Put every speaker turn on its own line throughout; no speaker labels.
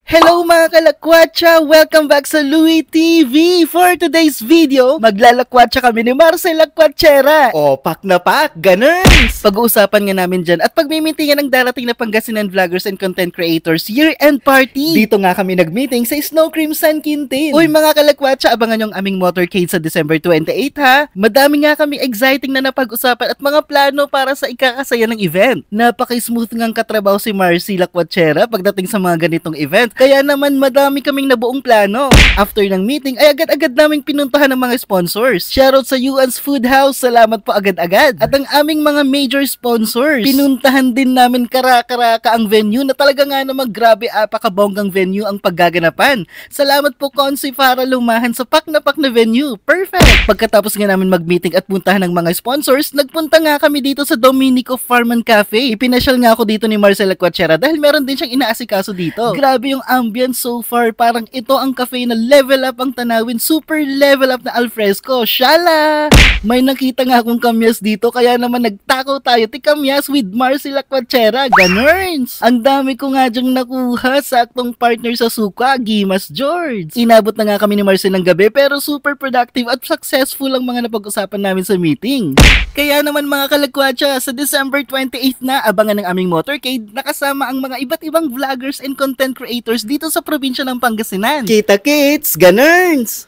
Hello mga kalakwatsa! Welcome back sa Louie TV! For today's video, maglalakwatsa kami ni Marcel Lakwatchera. O, pak na pak! Ganun! Pag-uusapan nga namin dyan at pagmimintingan ng darating na Pangasinan Vloggers and Content Creators Year-End Party. Dito nga kami nag-meeting sa Snow Cream San Quintin. Uy mga kalakwatsa, abangan yung aming motorcade sa December 28 ha! Madami nga kami exciting na napag-usapan at mga plano para sa ikakasaya ng event. Napaka-smooth ngang katrabaho si Marcel Lakwatchera pagdating sa mga ganitong event. Kaya naman madami kaming nabuong plano. After ng meeting ay agad-agad naming pinuntahan ng mga sponsors. Shoutout sa Yuan's Food House, salamat po agad-agad. At ang aming mga major sponsors, pinuntahan din namin Karakaraka ang venue na talaga nga namang grabe apakabonggang venue ang paggaganapan. Salamat po Consi para lumahan sa pak na venue. Perfect! Pagkatapos nga namin mag-meeting at puntahan ng mga sponsors, nagpunta nga kami dito sa Dominico Farm and Cafe. Ipinasyal nga ako dito ni Marcel Lakwatchera dahil meron din siyang inaasikaso dito. Grabe yung ambience so far, parang ito ang cafe na level up ang tanawin, super level up na alfresco. Shala! May nakita nga akong kamyas dito kaya naman nagtakaw tayo tikamyas with Marcel Lakwatchera. Ganurns! Ang dami ko nga dyang nakuha sa aktong partner sa suka, Gimas George. Inabot na nga kami ni Marcel ng gabi pero super productive at successful ang mga napag-usapan namin sa meeting. Kaya naman mga kalakwatsa, sa December 28 na abangan ng aming motorcade nakasama ang mga iba't ibang vloggers and content creators dito sa probinsya ng Pangasinan. Kita-kits! Ganurns!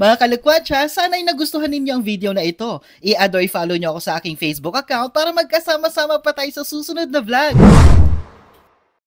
Mga kalakwatsa, sana'y nagustuhan ninyo ang video na ito. I-add or i-follow nyo ako sa aking Facebook account para magkasama-sama pa tayo sa susunod na vlog.